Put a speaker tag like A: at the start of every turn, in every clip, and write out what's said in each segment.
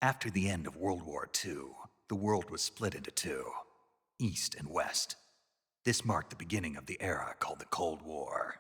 A: After the end of World War II, the world was split into two, East and West. This marked the beginning of the era called the Cold War.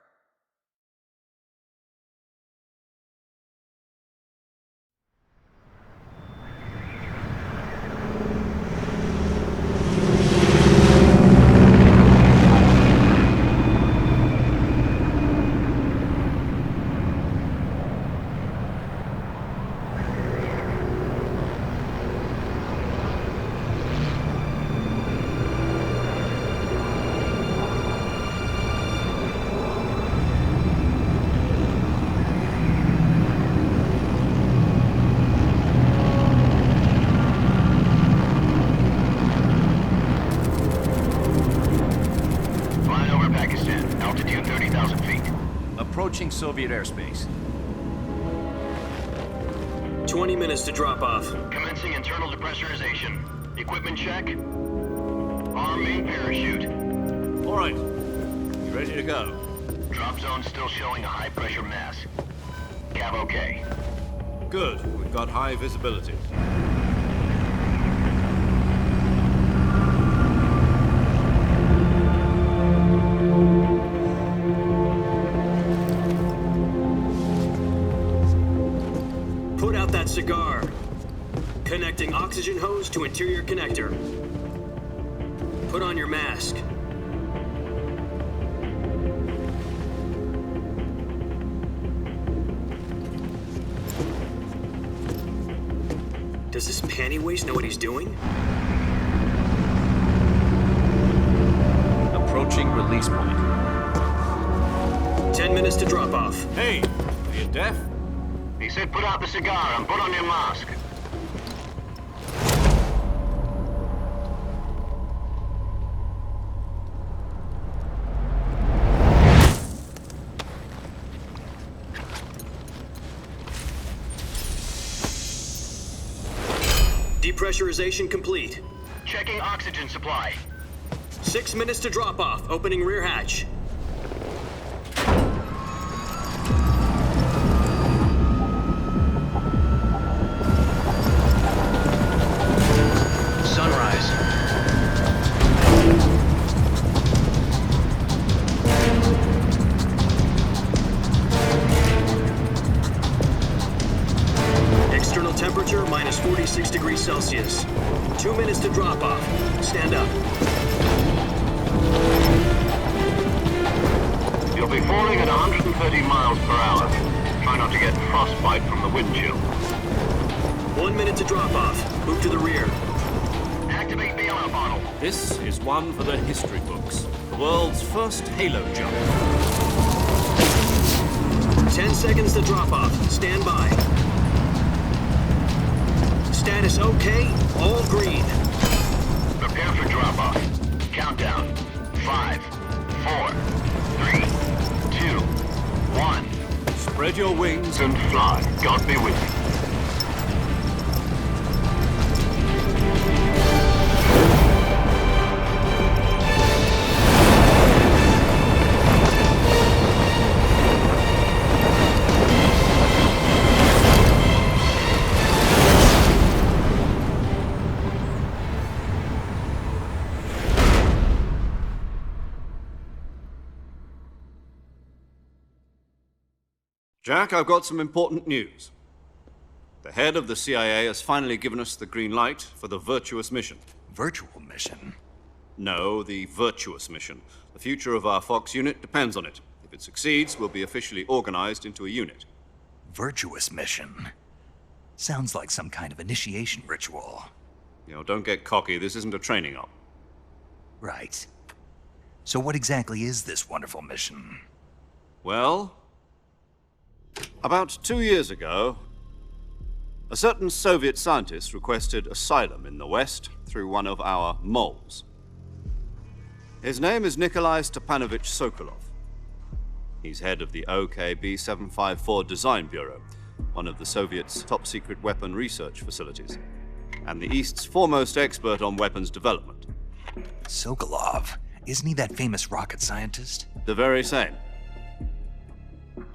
B: Approaching Soviet airspace.
C: 20 minutes to drop off.
D: Commencing internal depressurization. Equipment check. Arm main parachute.
B: All right. You ready to go?
D: Drop zone still showing a high pressure mass. Cav okay.
B: Good. We've got high visibility.
C: Put out that cigar. Connecting oxygen hose to interior connector. Put on your mask. Does this panty waste know what he's doing?
B: Approaching release point.
C: 10 minutes to drop off.
B: Hey, are you deaf?
D: He said put out the cigar and put on your mask.
C: Depressurization complete.
D: Checking oxygen supply.
C: 6 minutes to drop off. Opening rear hatch.
D: Sunrise.
C: External temperature minus 46 degrees Celsius. 2 minutes to drop off. Stand up.
D: You'll be falling at 130 miles per hour. Try not to get frostbite from the wind chill.
C: 1 minute to drop off. Move to the rear.
D: Activate the air bottle.
B: This is one for the history books. The world's first halo jump.
C: 10 seconds to drop off. Stand by. Status okay. All green.
D: Prepare for drop-off. Countdown. 5, 4, 3, 2, 1.
B: Spread your wings
D: And fly. God be with you.
B: Jack, I've got some important news. The head of the CIA has finally given us the green light for the virtuous mission.
A: Virtual mission?
B: No, the virtuous mission. The future of our Fox unit depends on it. If it succeeds, we'll be officially organized into a unit.
A: Virtuous mission? Sounds like some kind of initiation ritual.
B: You know, don't get cocky. This isn't a training op.
A: Right. So what exactly is this wonderful mission?
B: Well, about 2 years ago, a certain Soviet scientist requested asylum in the West through one of our moles. His name is Nikolai Stepanovich Sokolov. He's head of the OKB 754 Design Bureau, one of the Soviets' top-secret weapon research facilities, and the East's foremost expert on weapons development.
A: Sokolov? Isn't he that famous rocket scientist?
B: The very same.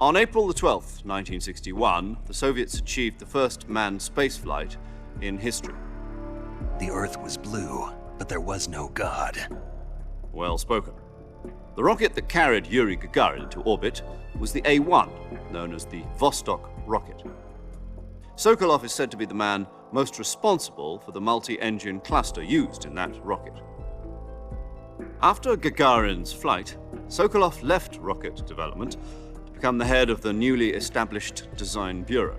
B: On April the 12th, 1961, the Soviets achieved the first manned spaceflight in history.
A: The Earth was blue, but there was no God.
B: Well spoken. The rocket that carried Yuri Gagarin into orbit was the A-1, known as the Vostok rocket. Sokolov is said to be the man most responsible for the multi-engine cluster used in that rocket. After Gagarin's flight, Sokolov left rocket development to become the head of the newly established Design Bureau.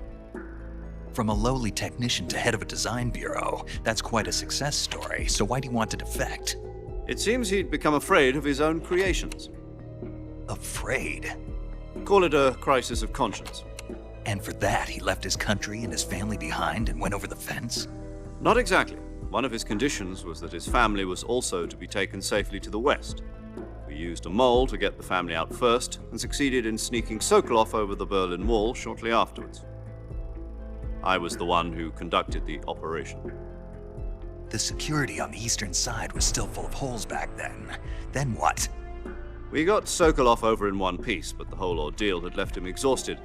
A: From a lowly technician to head of a design bureau, that's quite a success story, so why'd he want to defect?
B: It seems he'd become afraid of his own creations.
A: Afraid?
B: Call it a crisis of conscience.
A: And for that, he left his country and his family behind and went over the fence?
B: Not exactly. One of his conditions was that his family was also to be taken safely to the west. We used a mole to get the family out first and succeeded in sneaking Sokolov over the Berlin Wall shortly afterwards. I was the one who conducted the operation.
A: The security on the eastern side was still full of holes back then. Then what?
B: We got Sokolov over in one piece, but the whole ordeal had left him exhausted,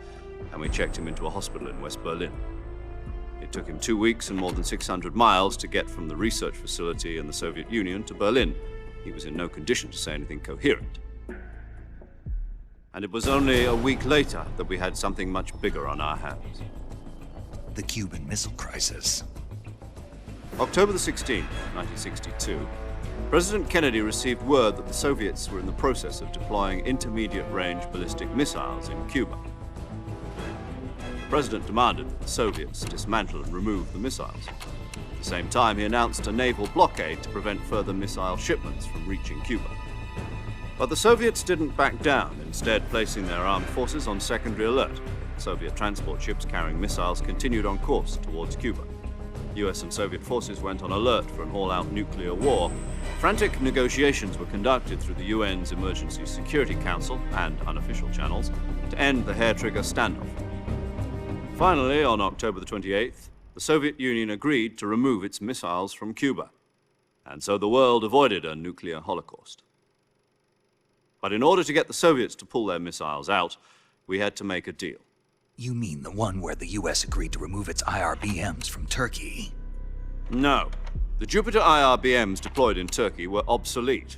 B: and we checked him into a hospital in West Berlin. It took him 2 weeks and more than 600 miles to get from the research facility in the Soviet Union to Berlin. He was in no condition to say anything coherent. And it was only a week later that we had something much bigger on our hands.
A: The Cuban Missile Crisis.
B: October the 16th, 1962, President Kennedy received word that the Soviets were in the process of deploying intermediate-range ballistic missiles in Cuba. The President demanded that the Soviets dismantle and remove the missiles. At the same time, he announced a naval blockade to prevent further missile shipments from reaching Cuba. But the Soviets didn't back down, instead placing their armed forces on secondary alert. Soviet transport ships carrying missiles continued on course towards Cuba. US and Soviet forces went on alert for an all-out nuclear war. Frantic negotiations were conducted through the UN's Emergency Security Council and unofficial channels to end the hair-trigger standoff. Finally, on October the 28th, the Soviet Union agreed to remove its missiles from Cuba, and so the world avoided a nuclear holocaust. But in order to get the Soviets to pull their missiles out, we had to make a deal.
A: You mean the one where the US agreed to remove its IRBMs from Turkey?
B: No. The Jupiter IRBMs deployed in Turkey were obsolete,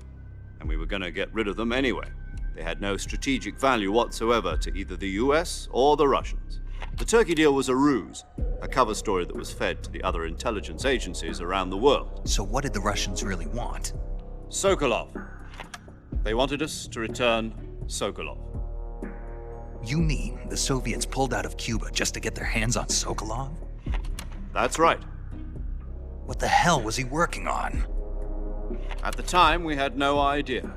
B: and we were going to get rid of them anyway. They had no strategic value whatsoever to either the US or the Russians. The Turkey deal was a ruse, a cover story that was fed to the other intelligence agencies around the world.
A: So what did the Russians really want?
B: Sokolov. They wanted us to return Sokolov.
A: You mean the Soviets pulled out of Cuba just to get their hands on Sokolov?
B: That's right.
A: What the hell was he working on?
B: At the time, we had no idea.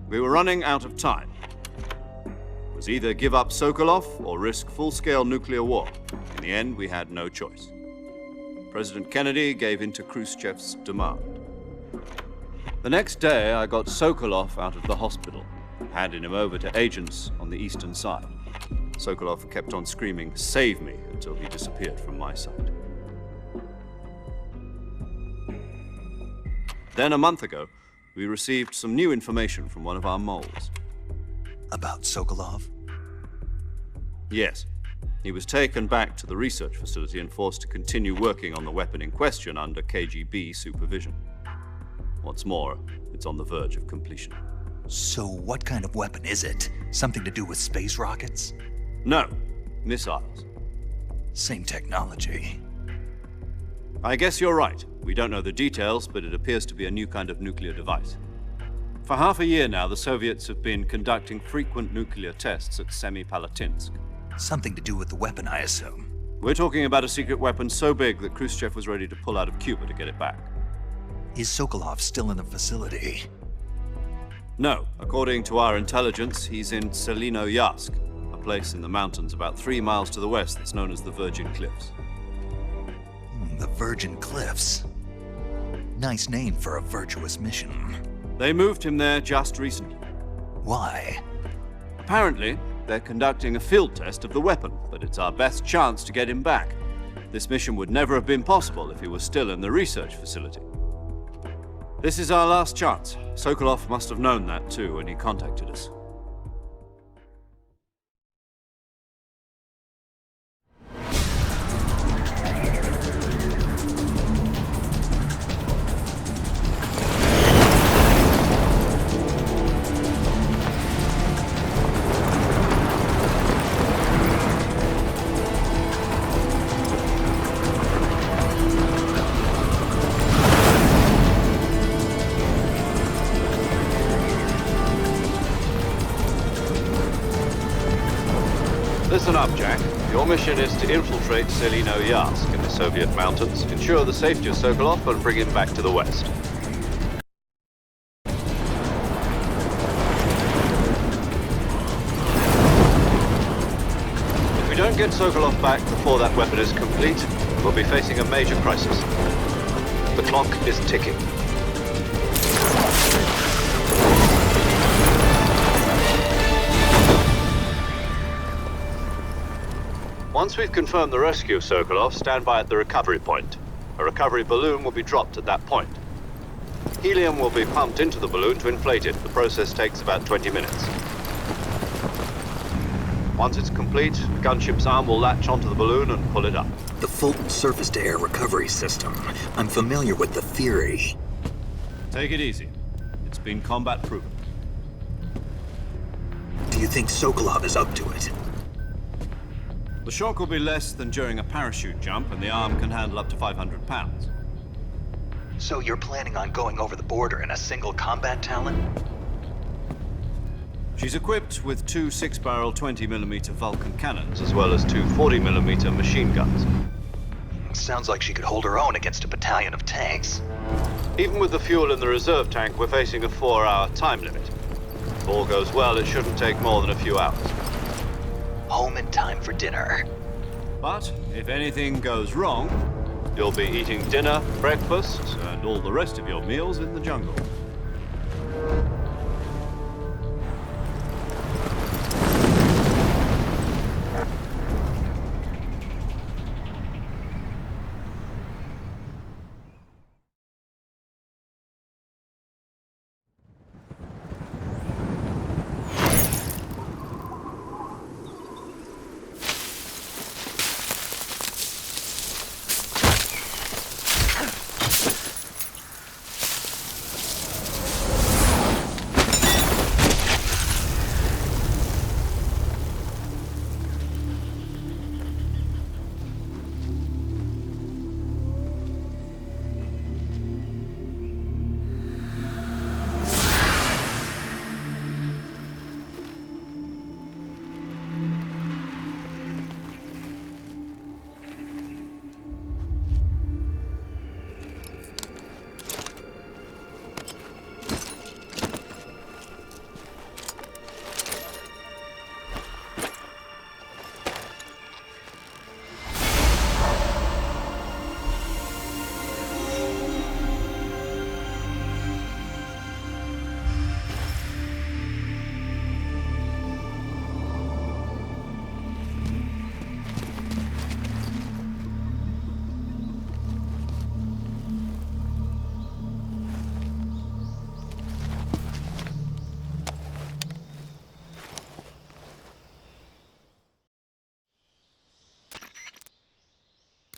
B: We were running out of time. It was either give up Sokolov or risk full-scale nuclear war. In the end, we had no choice. President Kennedy gave in to Khrushchev's demand. The next day, I got Sokolov out of the hospital, handing him over to agents on the eastern side. Sokolov kept on screaming, "Save me," until he disappeared from my sight. Then a month ago, we received some new information from one of our moles.
A: About Sokolov?
B: Yes. He was taken back to the research facility and forced to continue working on the weapon in question under KGB supervision. What's more, it's on the verge of completion.
A: So what kind of weapon is it? Something to do with space rockets?
B: No, missiles.
A: Same technology.
B: I guess you're right. We don't know the details, but it appears to be a new kind of nuclear device. For half a year now, the Soviets have been conducting frequent nuclear tests at Semipalatinsk.
A: Something to do with the weapon, I assume.
B: We're talking about a secret weapon so big that Khrushchev was ready to pull out of Cuba to get it back.
A: Is Sokolov still in the facility?
B: No. According to our intelligence, he's in Selinoyarsk, a place in the mountains about 3 miles to the west that's known as the Virgin Cliffs.
A: The Virgin Cliffs. Nice name for a virtuous mission.
B: They moved him there just recently.
A: Why?
B: Apparently, they're conducting a field test of the weapon, but it's our best chance to get him back. This mission would never have been possible if he was still in the research facility. This is our last chance. Sokolov must have known that too when he contacted us. up, Jack. Your mission is to infiltrate Selino-Yarsk in the Soviet mountains, ensure the safety of Sokolov, and bring him back to the west. If we don't get Sokolov back before that weapon is complete, we'll be facing a major crisis. The clock is ticking. Once we've confirmed the rescue of Sokolov, stand by at the recovery point. A recovery balloon will be dropped at that point. Helium will be pumped into the balloon to inflate it. The process takes about 20 minutes. Once it's complete, the gunship's arm will latch onto the balloon and pull it up.
E: The Fulton surface-to-air recovery system. I'm familiar with the theory.
B: Take it easy. It's been combat proven.
E: Do you think Sokolov is up to it?
B: The shock will be less than during a parachute jump, and the arm can handle up to 500 pounds.
A: So you're planning on going over the border in a single combat Talon?
B: She's equipped with two 6-barrel 20mm Vulcan cannons, as well as two 40mm machine guns.
A: Sounds like she could hold her own against a battalion of tanks.
B: Even with the fuel in the reserve tank, we're facing a 4-hour time limit. If all goes well, it shouldn't take more than a few hours.
A: Home in time for dinner.
B: But if anything goes wrong, you'll be eating dinner, breakfast, and all the rest of your meals in the jungle.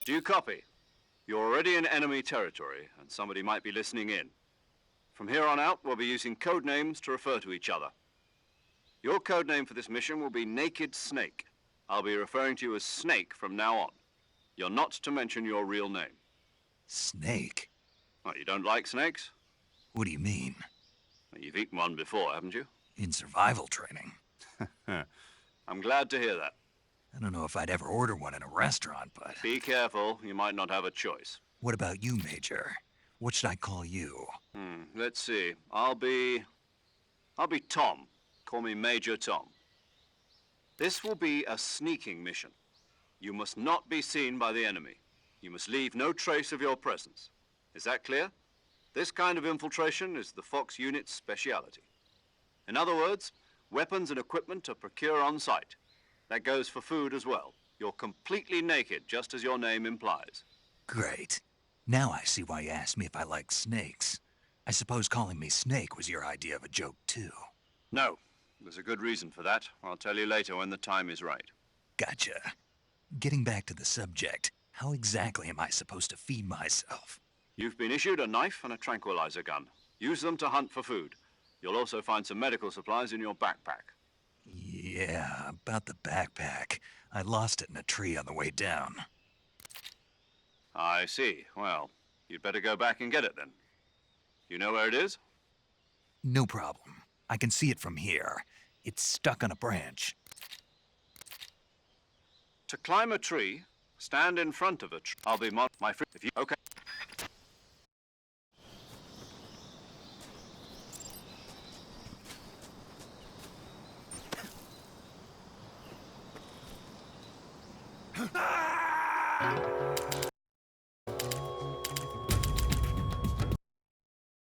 B: Do you copy? You're already in enemy territory, and somebody might be listening in. From here on out, we'll be using code names to refer to each other. Your code name for this mission will be Naked Snake. I'll be referring to you as Snake from now on. You're not to mention your real name.
A: Snake?
B: What, you don't like snakes?
A: What do you mean?
B: Well, you've eaten one before, haven't you?
A: In survival training.
B: I'm glad to hear that.
A: I don't know if I'd ever order one in a restaurant, but...
B: Be careful, you might not have a choice.
A: What about you, Major? What should I call you?
B: Let's see. I'll be Tom. Call me Major Tom. This will be a sneaking mission. You must not be seen by the enemy. You must leave no trace of your presence. Is that clear? This kind of infiltration is the Fox unit's speciality. In other words, weapons and equipment are procured on site. That goes for food as well. You're completely naked, just as your name implies.
A: Great. Now I see why you asked me if I like snakes. I suppose calling me Snake was your idea of a joke, too.
B: No, there's a good reason for that. I'll tell you later when the time is right.
A: Gotcha. Getting back to the subject, how exactly am I supposed to feed myself?
B: You've been issued a knife and a tranquilizer gun. Use them to hunt for food. You'll also find some medical supplies in your backpack.
A: Yeah, about the backpack. I lost it in a tree on the way down.
B: I see. Well, you'd better go back and get it then. You know where it is?
A: No problem. I can see it from here. It's stuck on a branch.
B: To climb a tree, stand in front of a tree. I'll be my friend if you. Okay.